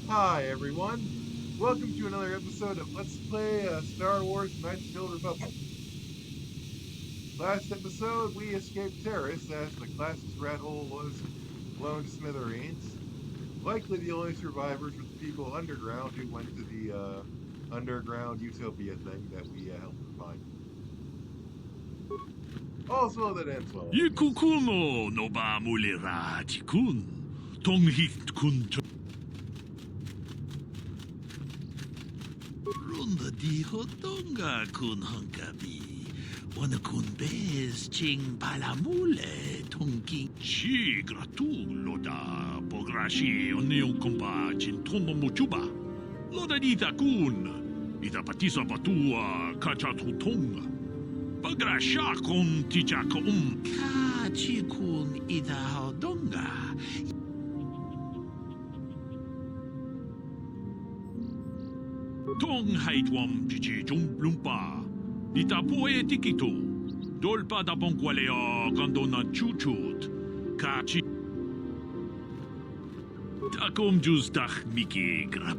Hi everyone, welcome to another episode of Let's Play Star Wars Knights of the Old Republic. Last episode, we escaped terrorists as the class's rat hole was blown to smithereens. Likely the only survivors were the people underground who went to the underground utopia thing that we helped them find. Also, that ends well. I guess. Yikukuno no ba mulirati kun. Tonghit kun. Runda di hotonga kun hunkabi. Wana kun bez ching palamule tonking. Chi gratulo da pograshi oneo komba chintono muchuba. Loda dita kun. Ita patisa batua kachatutonga. Pagrasha kun tijaka Kachi kun ida hodonga. Tong haitwam chichi lumpa. Ita poe tikito. Dolpa da bonqualeo gandona chuchut. Kachi. Takom justach miki grab.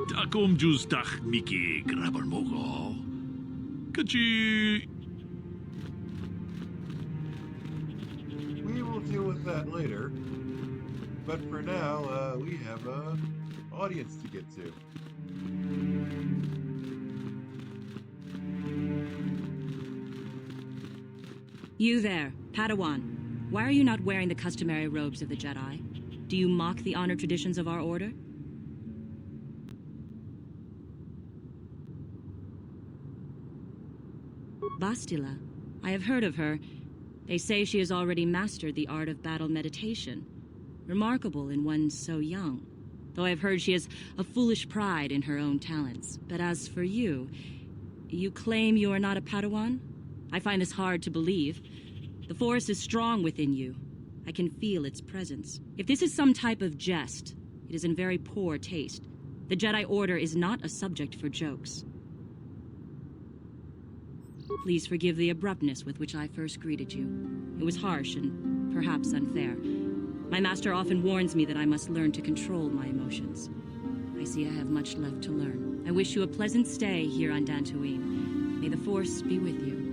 Takom justach miki grabalmogo. Kachi. We will deal with that later, but for now, we have an audience to get to. You there, Padawan. Why are you not wearing the customary robes of the Jedi? Do you mock the honored traditions of our order? Bastila. I have heard of her. They say she has already mastered the art of battle meditation. Remarkable in one so young. Though I've heard she has a foolish pride in her own talents. But as for you, you claim you are not a Padawan? I find this hard to believe. The Force is strong within you. I can feel its presence. If this is some type of jest, it is in very poor taste. The Jedi Order is not a subject for jokes. Please forgive the abruptness with which I first greeted you. It was harsh and perhaps unfair. My master often warns me that I must learn to control my emotions. I see I have much left to learn. I wish you a pleasant stay here on Dantooine. May the Force be with you.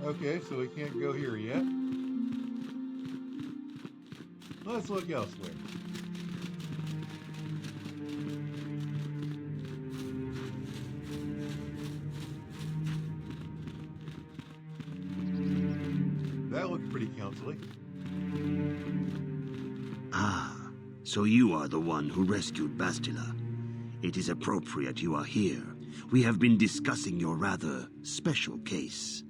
Okay, so we can't go here yet. Let's look elsewhere. That looked pretty counseling. Ah, so you are the one who rescued Bastila. It is appropriate you are here. We have been discussing your rather special case.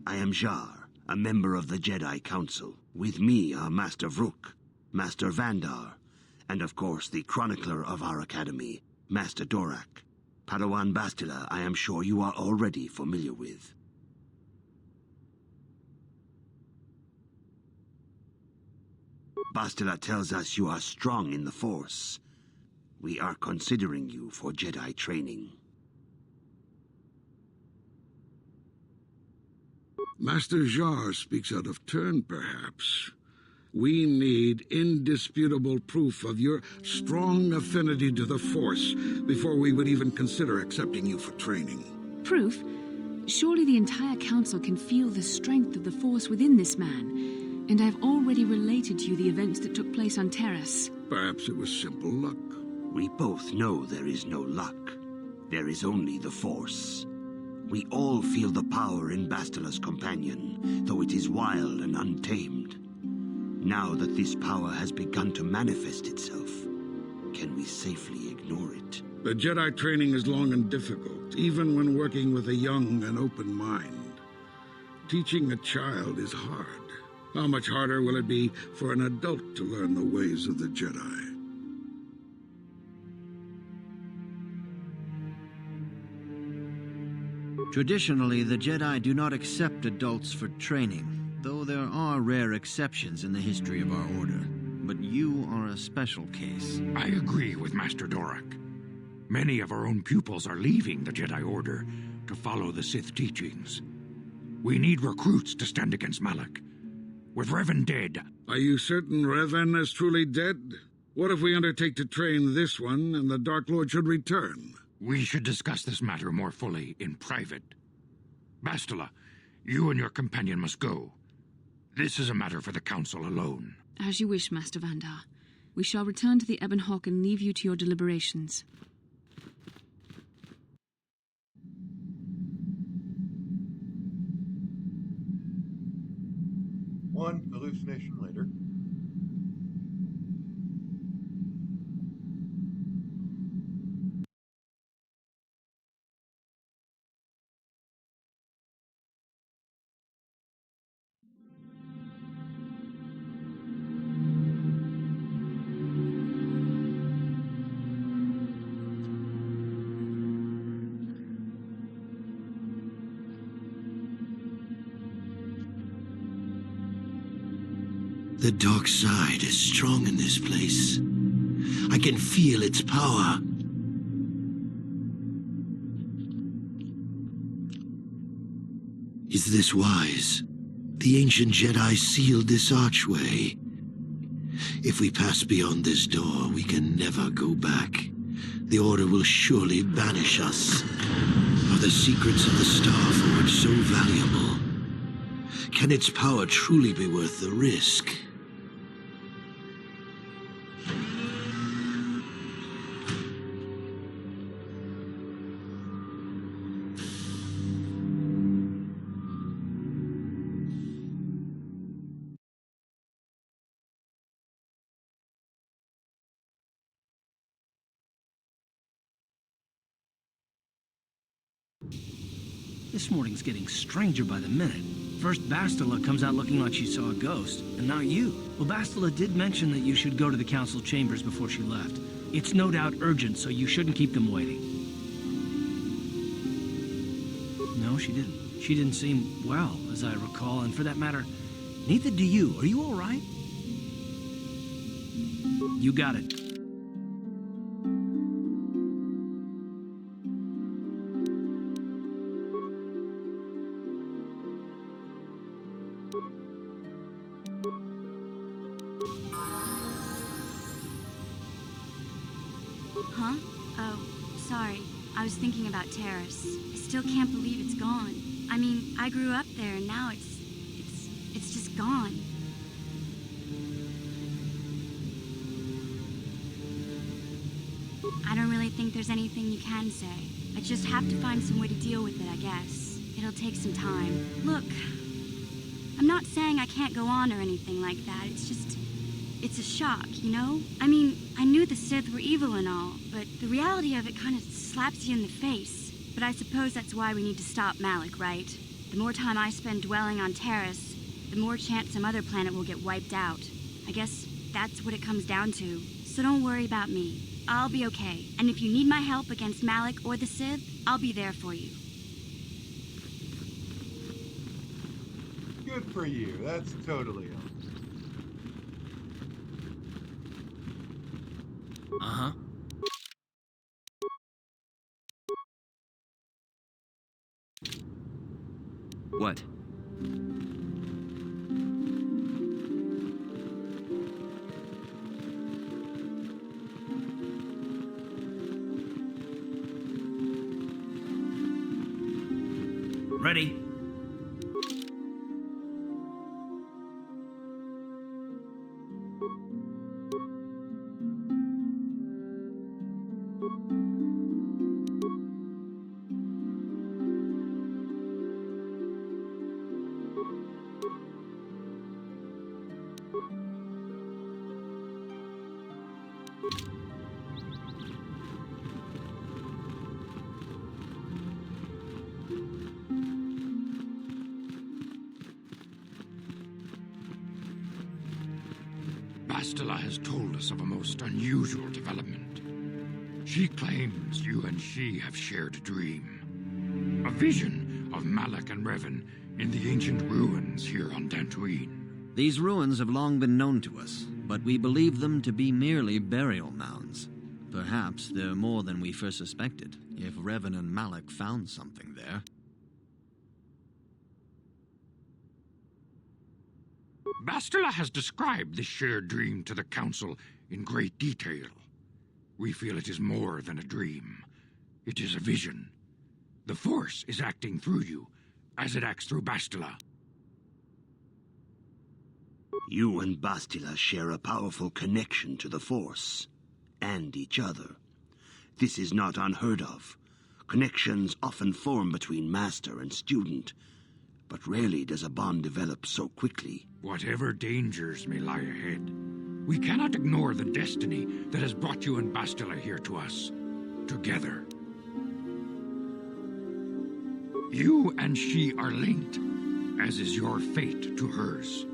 I am Jar, a member of the Jedi Council. With me are Master Vrook, Master Vandar, and of course the chronicler of our academy, Master Dorak. Padawan Bastila, I am sure you are already familiar with. Bastila tells us you are strong in the Force. We are considering you for Jedi training. Master Jar speaks out of turn, perhaps. We need indisputable proof of your strong affinity to the Force before we would even consider accepting you for training. Proof? Surely the entire Council can feel the strength of the Force within this man, and I've already related to you the events that took place on Terrace. Perhaps it was simple luck. We both know there is no luck. There is only the Force. We all feel the power in Bastila's companion, though it is wild and untamed. Now that this power has begun to manifest itself, can we safely ignore it? The Jedi training is long and difficult, even when working with a young and open mind. Teaching a child is hard. How much harder will it be for an adult to learn the ways of the Jedi? Traditionally, the Jedi do not accept adults for training, though there are rare exceptions in the history of our order. But you are a special case. I agree with Master Dorak. Many of our own pupils are leaving the Jedi Order to follow the Sith teachings. We need recruits to stand against Malak. With Revan dead... Are you certain Revan is truly dead? What if we undertake to train this one and the Dark Lord should return? We should discuss this matter more fully in private. Bastila, you and your companion must go. This is a matter for the Council alone. As you wish, Master Vandar. We shall return to the Ebon Hawk and leave you to your deliberations. One hallucination later. The dark side is strong in this place. I can feel its power. Is this wise? The ancient Jedi sealed this archway. If we pass beyond this door, we can never go back. The Order will surely banish us. Are the secrets of the Star Forge so valuable? Can its power truly be worth the risk? This morning's getting stranger by the minute. First Bastila comes out looking like she saw a ghost, and now you. Well, Bastila did mention that you should go to the council chambers before she left. It's no doubt urgent, so you shouldn't keep them waiting. No, she didn't. She didn't seem well, as I recall, and for that matter, neither do you. Are you all right? You got it. Huh? Oh, sorry. I was thinking about Terrace. I still can't believe it's gone. I mean, I grew up there and now it's just gone. I don't really think there's anything you can say. I just have to find some way to deal with it, I guess. It'll take some time. Look, I'm not saying I can't go on or anything like that. It's a shock, you know? I mean, I knew the Sith were evil and all, but the reality of it kind of slaps you in the face. But I suppose that's why we need to stop Malak, right? The more time I spend dwelling on Terrace, the more chance some other planet will get wiped out. I guess that's what it comes down to. So don't worry about me. I'll be okay. And if you need my help against Malak or the Sith, I'll be there for you. Good for you. That's totally on. Uh-huh. What? Ready? Bastila has told us of a most unusual development. She claims you and she have shared a dream. A vision of Malak and Revan in the ancient ruins here on Dantooine. These ruins have long been known to us, but we believe them to be merely burial mounds. Perhaps they're more than we first suspected, if Revan and Malak found something there. Bastila has described this shared dream to the Council in great detail. We feel it is more than a dream. It is a vision. The Force is acting through you, as it acts through Bastila. You and Bastila share a powerful connection to the Force, and each other. This is not unheard of. Connections often form between master and student, but rarely does a bond develop so quickly. Whatever dangers may lie ahead, we cannot ignore the destiny that has brought you and Bastila here to us, together. You and she are linked, as is your fate to hers.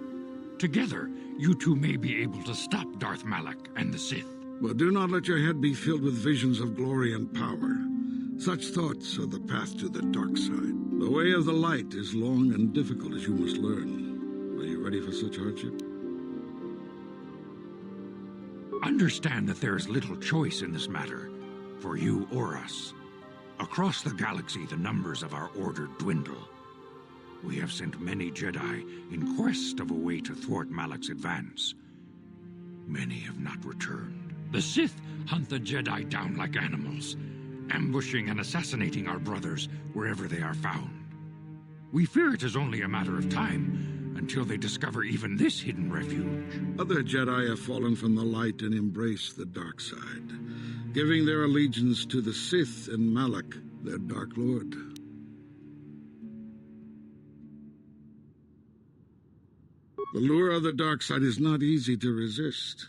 Together, you two may be able to stop Darth Malak and the Sith. But do not let your head be filled with visions of glory and power. Such thoughts are the path to the dark side. The way of the light is long and difficult, as you must learn. Are you ready for such hardship? Understand that there is little choice in this matter, for you or us. Across the galaxy, the numbers of our order dwindle. We have sent many Jedi in quest of a way to thwart Malak's advance. Many have not returned. The Sith hunt the Jedi down like animals, ambushing and assassinating our brothers wherever they are found. We fear it is only a matter of time until they discover even this hidden refuge. Other Jedi have fallen from the light and embraced the dark side, giving their allegiance to the Sith and Malak, their Dark Lord. The lure of the dark side is not easy to resist.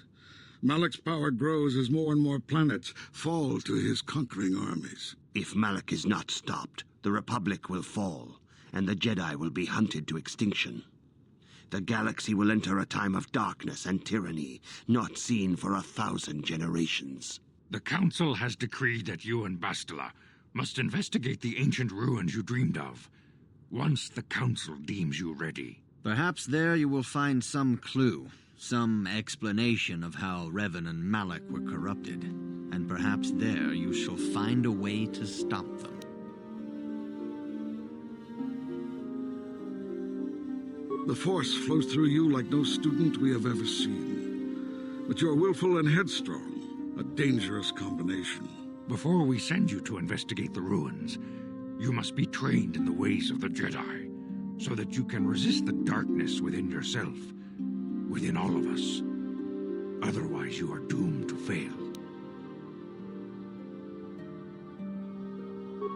Malak's power grows as more and more planets fall to his conquering armies. If Malak is not stopped, the Republic will fall, and the Jedi will be hunted to extinction. The galaxy will enter a time of darkness and tyranny, not seen for 1,000 generations. The Council has decreed that you and Bastila must investigate the ancient ruins you dreamed of, once the Council deems you ready. Perhaps there you will find some clue, some explanation of how Revan and Malak were corrupted, and perhaps there you shall find a way to stop them. The Force flows through you like no student we have ever seen. But you're willful and headstrong, a dangerous combination. Before we send you to investigate the ruins, you must be trained in the ways of the Jedi, so that you can resist the darkness within yourself, within all of us. Otherwise, you are doomed to fail.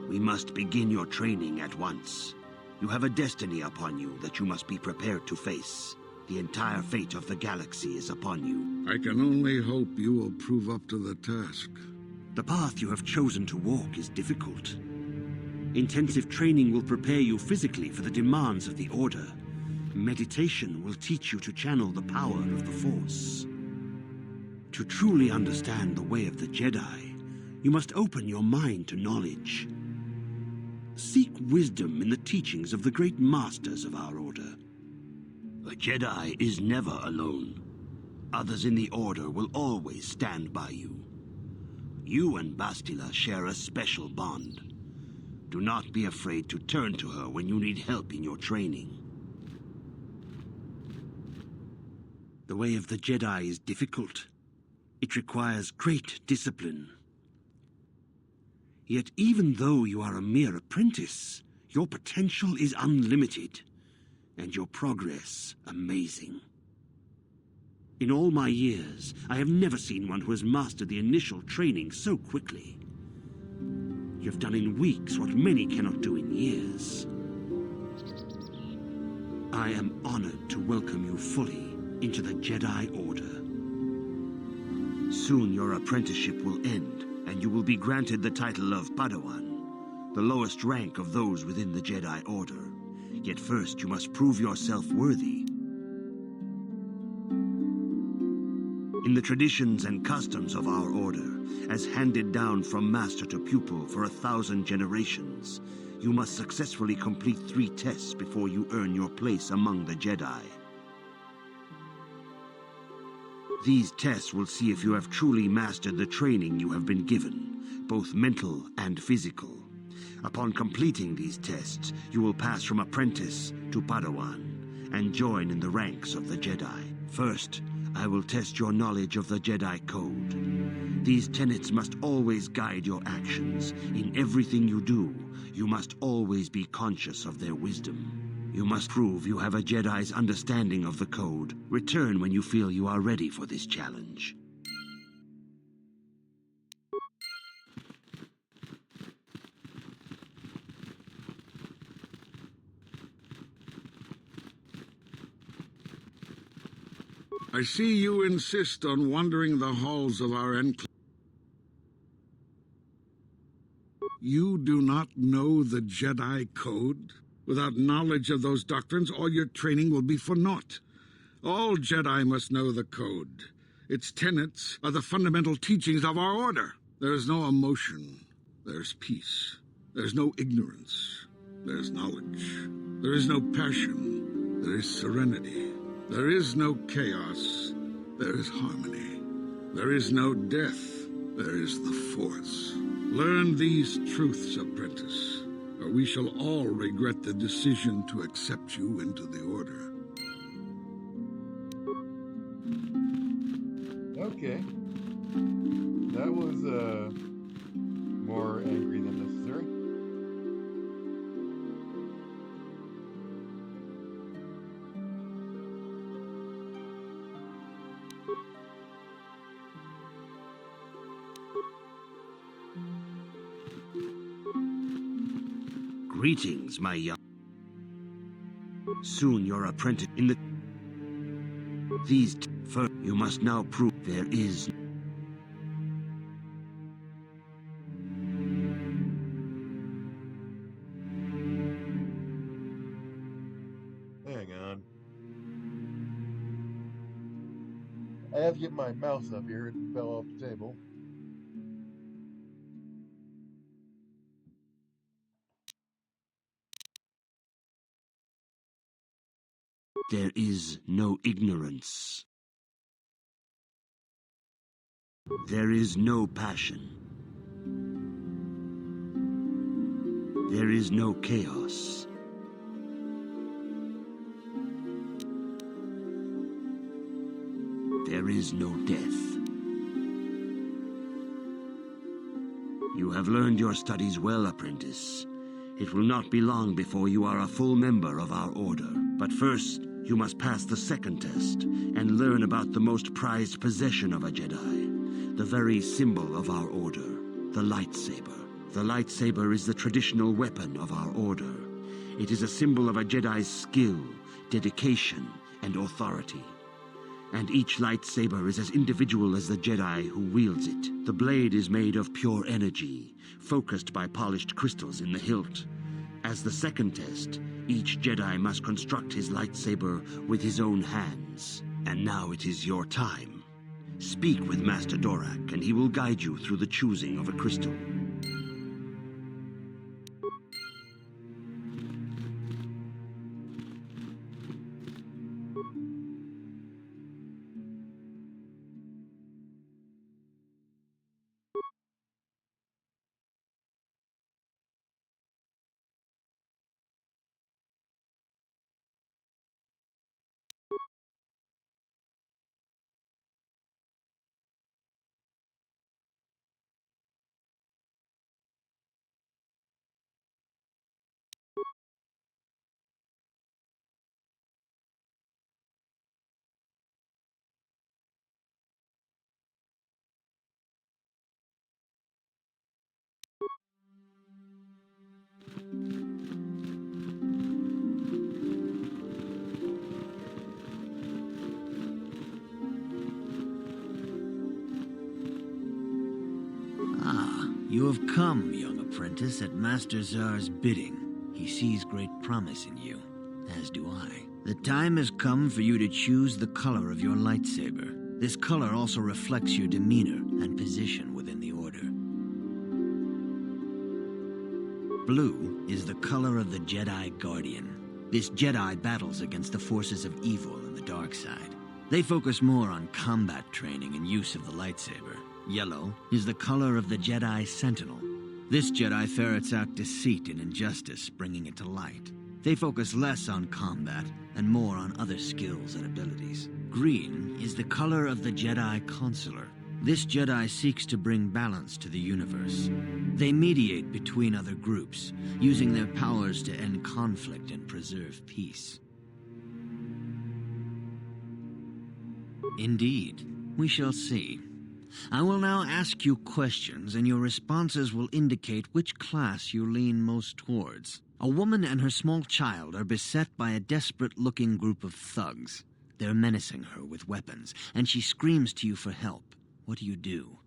We must begin your training at once. You have a destiny upon you that you must be prepared to face. The entire fate of the galaxy is upon you. I can only hope you will prove up to the task. The path you have chosen to walk is difficult. Intensive training will prepare you physically for the demands of the Order. Meditation will teach you to channel the power of the Force. To truly understand the way of the Jedi, you must open your mind to knowledge. Seek wisdom in the teachings of the great masters of our Order. A Jedi is never alone. Others in the Order will always stand by you. You and Bastila share a special bond. Do not be afraid to turn to her when you need help in your training. The way of the Jedi is difficult. It requires great discipline. Yet even though you are a mere apprentice, your potential is unlimited, and your progress amazing. In all my years, I have never seen one who has mastered the initial training so quickly. You have done in weeks what many cannot do in years. I am honored to welcome you fully into the Jedi Order. Soon your apprenticeship will end, and you will be granted the title of Padawan, the lowest rank of those within the Jedi Order. Yet first you must prove yourself worthy. In the traditions and customs of our order, as handed down from master to pupil for 1,000 generations, you must successfully complete 3 tests before you earn your place among the Jedi. These tests will see if you have truly mastered the training you have been given, both mental and physical. Upon completing these tests, you will pass from apprentice to Padawan and join in the ranks of the Jedi. First, I will test your knowledge of the Jedi Code. These tenets must always guide your actions. In everything you do, you must always be conscious of their wisdom. You must prove you have a Jedi's understanding of the Code. Return when you feel you are ready for this challenge. I see you insist on wandering the halls of our enclave. You do not know the Jedi Code? Without knowledge of those doctrines, all your training will be for naught. All Jedi must know the Code. Its tenets are the fundamental teachings of our order. There is no emotion. There's peace. There's no ignorance. There's knowledge. There is no passion. There is serenity. There is no chaos. There is harmony. There is no death. There is the Force. Learn these truths, apprentice, or we shall all regret the decision to accept you into the Order. Okay. That was, more angry than necessary. Greetings, my young. Soon your apprentice in the. These first, you must now prove there is. Hang on. I have to get my mouse up here. It fell off the table. There is no ignorance. There is no passion. There is no chaos. There is no death. You have learned your studies well, apprentice. It will not be long before you are a full member of our order. But first, you must pass the second test and learn about the most prized possession of a Jedi, the very symbol of our order, the lightsaber. The lightsaber is the traditional weapon of our order. It is a symbol of a Jedi's skill, dedication, and authority. And each lightsaber is as individual as the Jedi who wields it. The blade is made of pure energy, focused by polished crystals in the hilt. As the second test, each Jedi must construct his lightsaber with his own hands. And now it is your time. Speak with Master Dorak, and he will guide you through the choosing of a crystal. You have come, young apprentice, at Master Zar's bidding. He sees great promise in you, as do I. The time has come for you to choose the color of your lightsaber. This color also reflects your demeanor and position within the Order. Blue is the color of the Jedi Guardian. This Jedi battles against the forces of evil and the dark side. They focus more on combat training and use of the lightsaber. Yellow is the color of the Jedi Sentinel. This Jedi ferrets out deceit and injustice, bringing it to light. They focus less on combat and more on other skills and abilities. Green is the color of the Jedi Consular. This Jedi seeks to bring balance to the universe. They mediate between other groups, using their powers to end conflict and preserve peace. Indeed, we shall see. I will now ask you questions, and your responses will indicate which class you lean most towards. A woman and her small child are beset by a desperate-looking group of thugs. They're menacing her with weapons, and she screams to you for help. What do you do?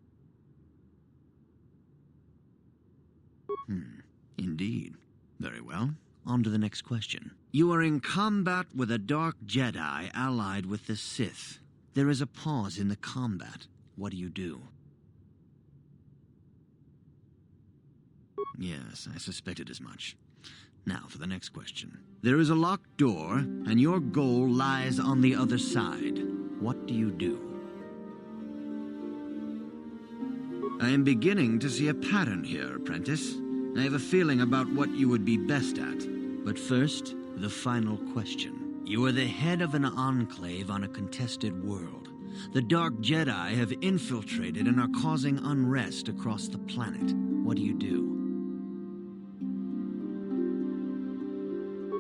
Indeed. Very well. On to the next question. You are in combat with a dark Jedi allied with the Sith. There is a pause in the combat. What do you do? Yes, I suspected as much. Now for the next question. There is a locked door, and your goal lies on the other side. What do you do? I am beginning to see a pattern here, apprentice. I have a feeling about what you would be best at. But first, the final question. You are the head of an enclave on a contested world. The Dark Jedi have infiltrated and are causing unrest across the planet. What do you do?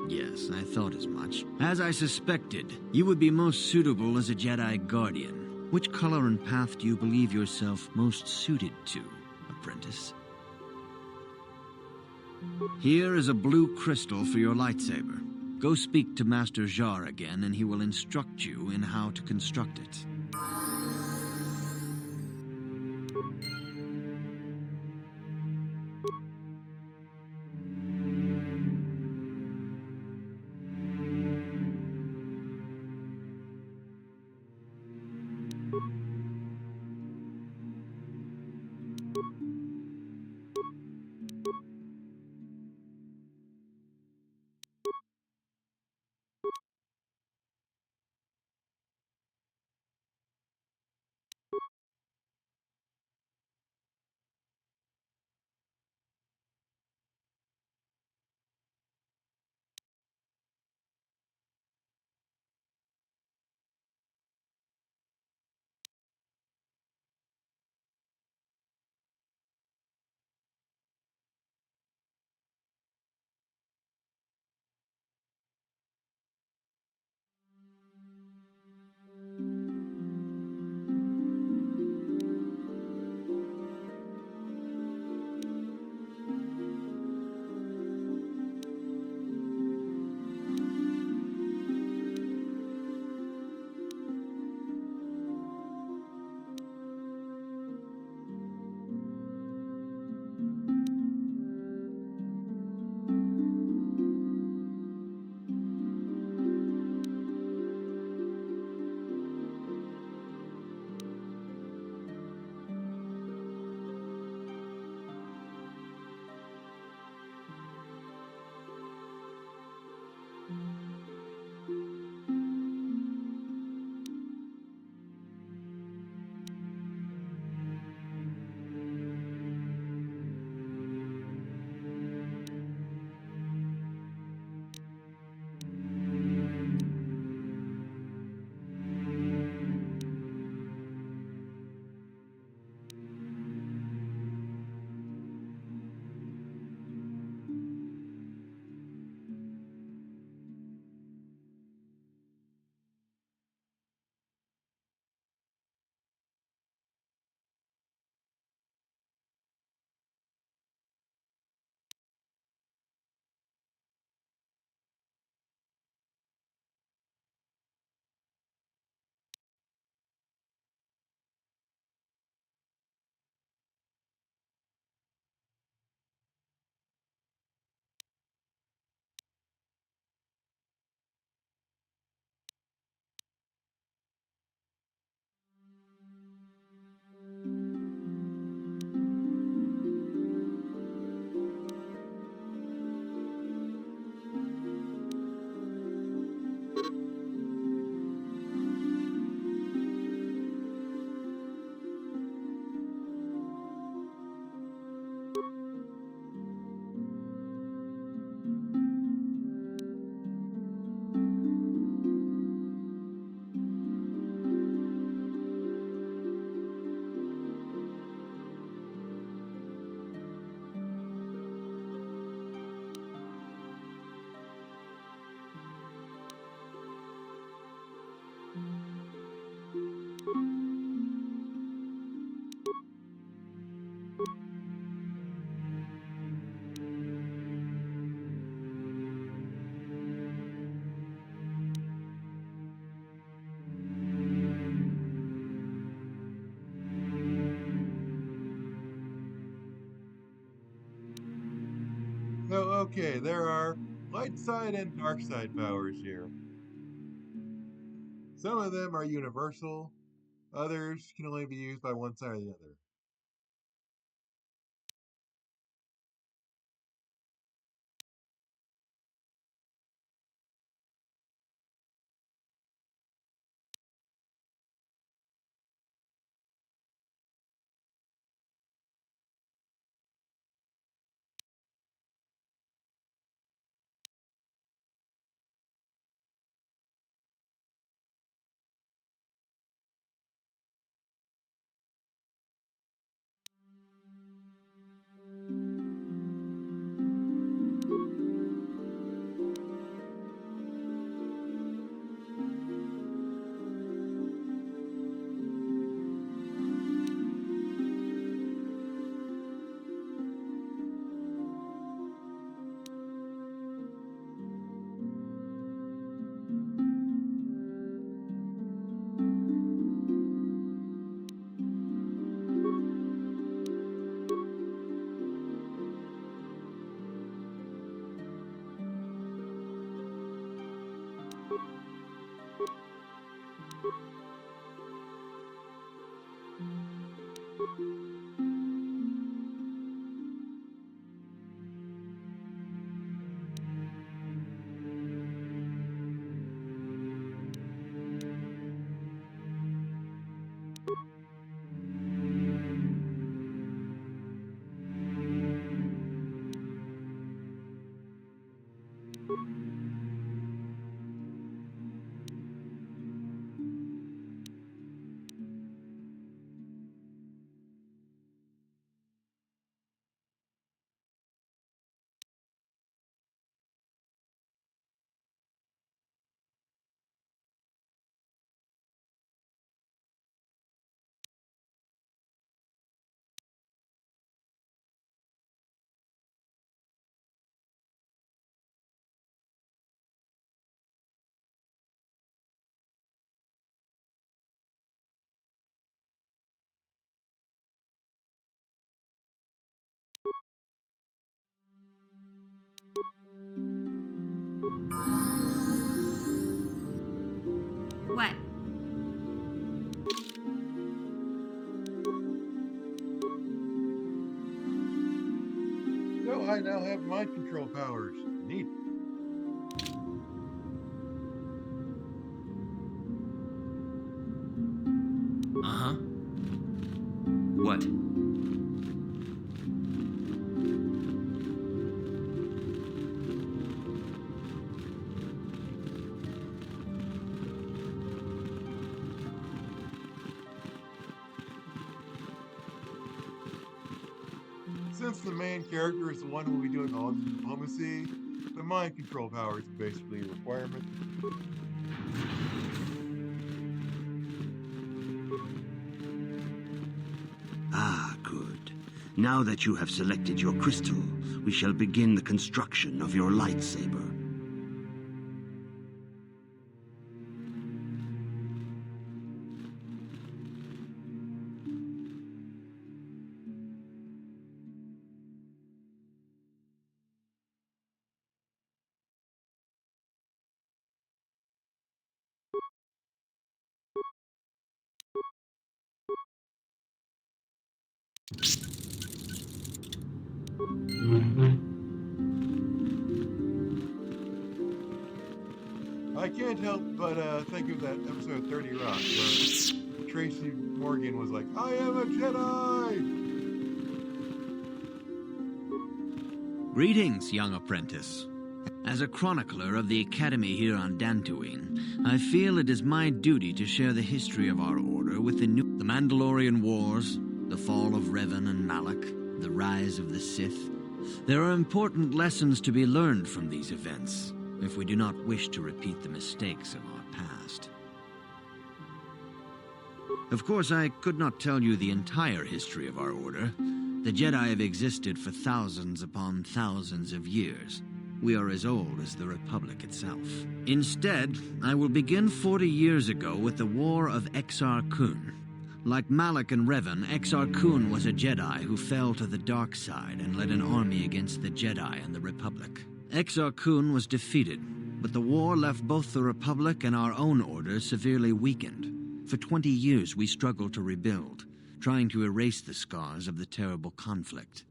Yes, I thought as much. As I suspected, you would be most suitable as a Jedi Guardian. Which color and path do you believe yourself most suited to, apprentice? Here is a blue crystal for your lightsaber. Go speak to Master Jar again, and he will instruct you in how to construct it. No, okay, there are light side and dark side powers here. Some of them are universal, others can only be used by one side or the other. What? No, I now have mind control powers. Neat. Uh-huh. What? Since the main character is the one who will be doing all the diplomacy, the mind control power is basically a requirement. Ah, good. Now that you have selected your crystal, we shall begin the construction of your lightsaber. I can't help but think of that episode 30 Rock where Tracy Morgan was like, I am a Jedi! Greetings, young apprentice. As a chronicler of the Academy here on Dantooine, I feel it is my duty to share the history of our order with the Mandalorian Wars, the fall of Revan and Malak, the rise of the Sith. There are important lessons to be learned from these events, if we do not wish to repeat the mistakes of our past. Of course, I could not tell you the entire history of our order. The Jedi have existed for thousands upon thousands of years. We are as old as the Republic itself. Instead, I will begin 40 years ago with the War of Exar Kun. Like Malak and Revan, Exar Kun was a Jedi who fell to the dark side and led an army against the Jedi and the Republic. Exar Kun was defeated, but the war left both the Republic and our own order severely weakened. For 20 years we struggled to rebuild, trying to erase the scars of the terrible conflict.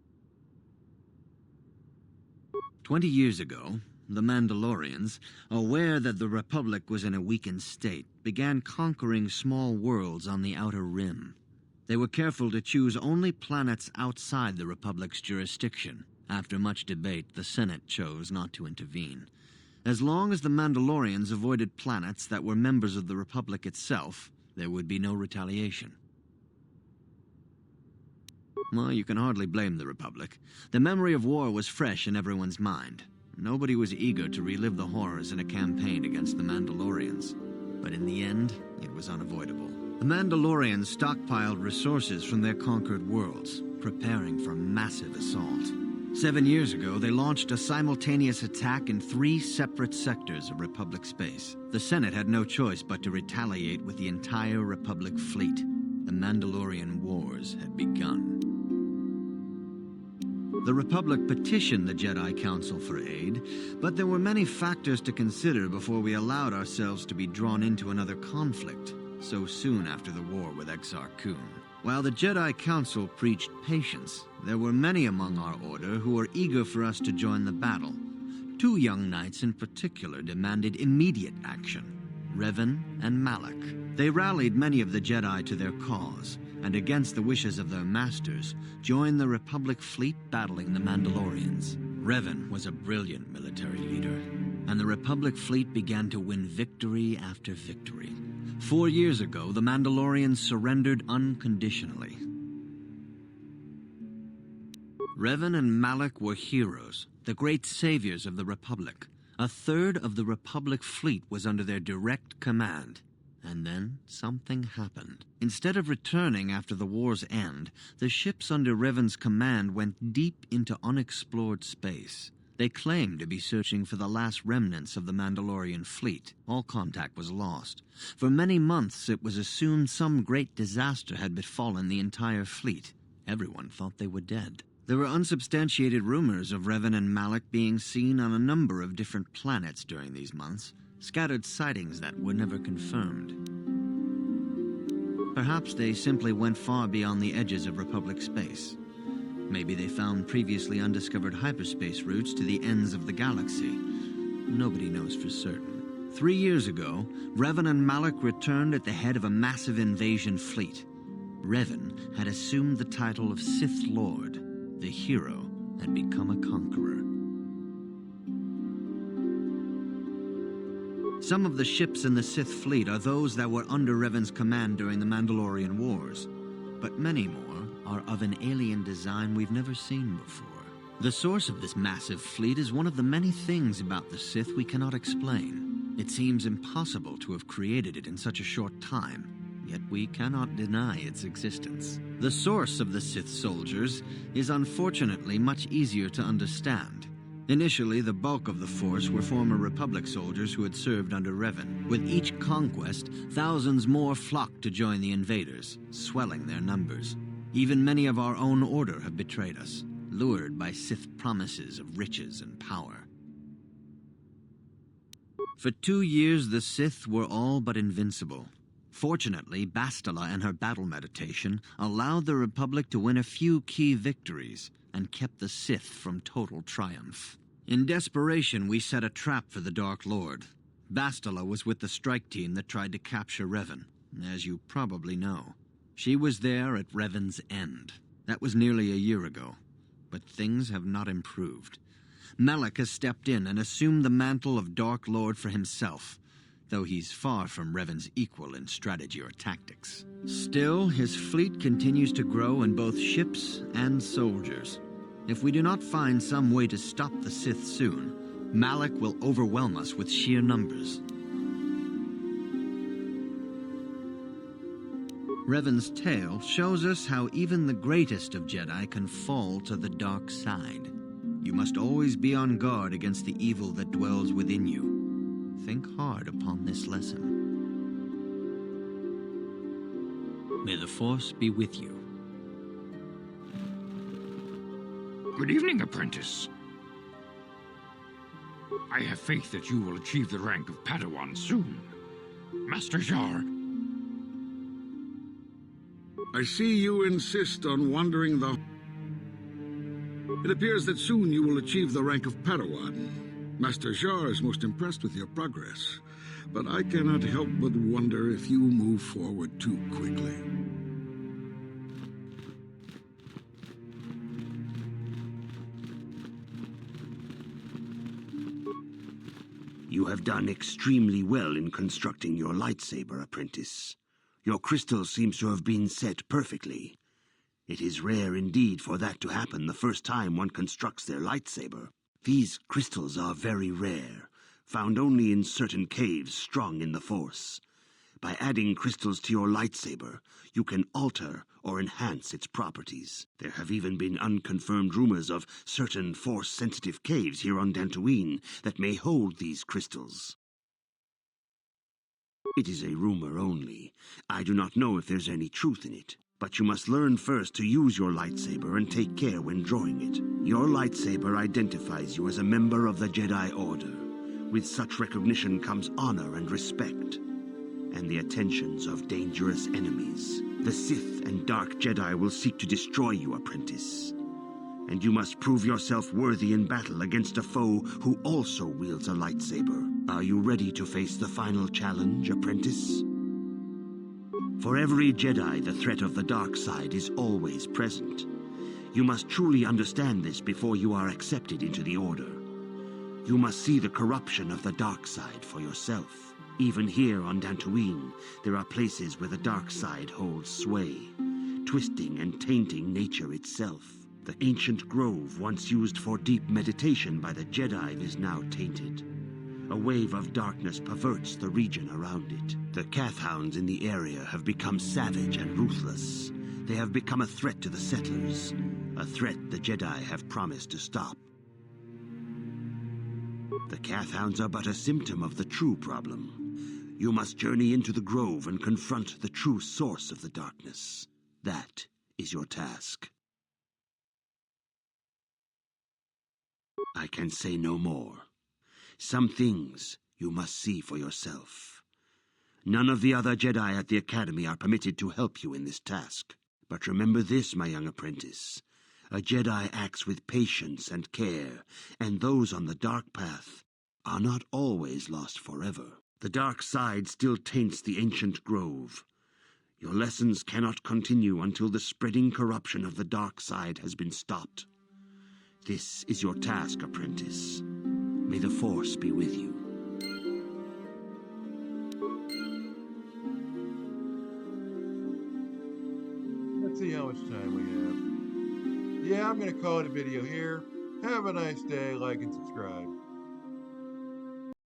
20 years ago, the Mandalorians, aware that the Republic was in a weakened state, began conquering small worlds on the Outer Rim. They were careful to choose only planets outside the Republic's jurisdiction. After much debate, the Senate chose not to intervene. As long as the Mandalorians avoided planets that were members of the Republic itself, there would be no retaliation. Well, you can hardly blame the Republic. The memory of war was fresh in everyone's mind. Nobody was eager to relive the horrors in a campaign against the Mandalorians. But in the end, it was unavoidable. The Mandalorians stockpiled resources from their conquered worlds, preparing for a massive assault. 7 years ago, they launched a simultaneous attack in 3 separate sectors of Republic space. The Senate had no choice but to retaliate with the entire Republic fleet. The Mandalorian Wars had begun. The Republic petitioned the Jedi Council for aid, but there were many factors to consider before we allowed ourselves to be drawn into another conflict, so soon after the war with Exar Kun. While the Jedi Council preached patience, there were many among our order who were eager for us to join the battle. 2 young knights in particular demanded immediate action, Revan and Malak. They rallied many of the Jedi to their cause, and against the wishes of their masters, joined the Republic fleet battling the Mandalorians. Revan was a brilliant military leader, and the Republic fleet began to win victory after victory. 4 years ago, the Mandalorians surrendered unconditionally. Revan and Malak were heroes, the great saviors of the Republic. 1/3 of the Republic fleet was under their direct command. And then something happened. Instead of returning after the war's end, the ships under Revan's command went deep into unexplored space. They claimed to be searching for the last remnants of the Mandalorian fleet. All contact was lost. For many months, it was assumed some great disaster had befallen the entire fleet. Everyone thought they were dead. There were unsubstantiated rumors of Revan and Malak being seen on a number of different planets during these months, scattered sightings that were never confirmed. Perhaps they simply went far beyond the edges of Republic space. Maybe they found previously undiscovered hyperspace routes to the ends of the galaxy. Nobody knows for certain. 3 years ago, Revan and Malak returned at the head of a massive invasion fleet. Revan had assumed the title of Sith Lord. The hero had become a conqueror. Some of the ships in the Sith fleet are those that were under Revan's command during the Mandalorian Wars, but many more are of an alien design we've never seen before. The source of this massive fleet is one of the many things about the Sith we cannot explain. It seems impossible to have created it in such a short time, yet we cannot deny its existence. The source of the Sith soldiers is unfortunately much easier to understand. Initially, the bulk of the force were former Republic soldiers who had served under Revan. With each conquest, thousands more flocked to join the invaders, swelling their numbers. Even many of our own order have betrayed us, lured by Sith promises of riches and power. For 2 years, the Sith were all but invincible. Fortunately, Bastila and her battle meditation allowed the Republic to win a few key victories and kept the Sith from total triumph. In desperation, we set a trap for the Dark Lord. Bastila was with the strike team that tried to capture Revan, as you probably know. She was there at Revan's end. That was nearly a year ago, but things have not improved. Malak has stepped in and assumed the mantle of Dark Lord for himself, though he's far from Revan's equal in strategy or tactics. Still, his fleet continues to grow in both ships and soldiers. If we do not find some way to stop the Sith soon, Malak will overwhelm us with sheer numbers. Revan's tale shows us how even the greatest of Jedi can fall to the dark side. You must always be on guard against the evil that dwells within you. Think hard upon this lesson. May the Force be with you. Good evening, apprentice. I have faith that you will achieve the rank of Padawan soon. Master Jar. I see you insist on wandering the... It appears that soon you will achieve the rank of Padawan. Master Jar is most impressed with your progress, but I cannot help but wonder if you move forward too quickly. You have done extremely well in constructing your lightsaber, apprentice. Your crystal seems to have been set perfectly. It is rare indeed for that to happen the first time one constructs their lightsaber. These crystals are very rare, found only in certain caves strong in the Force. By adding crystals to your lightsaber, you can alter or enhance its properties. There have even been unconfirmed rumors of certain Force-sensitive caves here on Dantooine that may hold these crystals. It is a rumor only. I do not know if there's any truth in it. But you must learn first to use your lightsaber and take care when drawing it. Your lightsaber identifies you as a member of the Jedi Order. With such recognition comes honor and respect, and the attentions of dangerous enemies. The Sith and Dark Jedi will seek to destroy you, apprentice. And you must prove yourself worthy in battle against a foe who also wields a lightsaber. Are you ready to face the final challenge, apprentice? For every Jedi, the threat of the dark side is always present. You must truly understand this before you are accepted into the Order. You must see the corruption of the dark side for yourself. Even here on Dantooine, there are places where the dark side holds sway, twisting and tainting nature itself. The ancient grove once used for deep meditation by the Jedi is now tainted. A wave of darkness perverts the region around it. The Kathhounds in the area have become savage and ruthless. They have become a threat to the settlers, a threat the Jedi have promised to stop. The Kathhounds are but a symptom of the true problem. You must journey into the grove and confront the true source of the darkness. That is your task. I can say no more. Some things you must see for yourself. None of the other Jedi at the Academy are permitted to help you in this task. But remember this, my young apprentice. A Jedi acts with patience and care, and those on the dark path are not always lost forever. The dark side still taints the ancient grove. Your lessons cannot continue until the spreading corruption of the dark side has been stopped. This is your task, apprentice. May the Force be with you. Let's see how much time we have. Yeah, I'm going to call it a video here. Have a nice day, like and subscribe.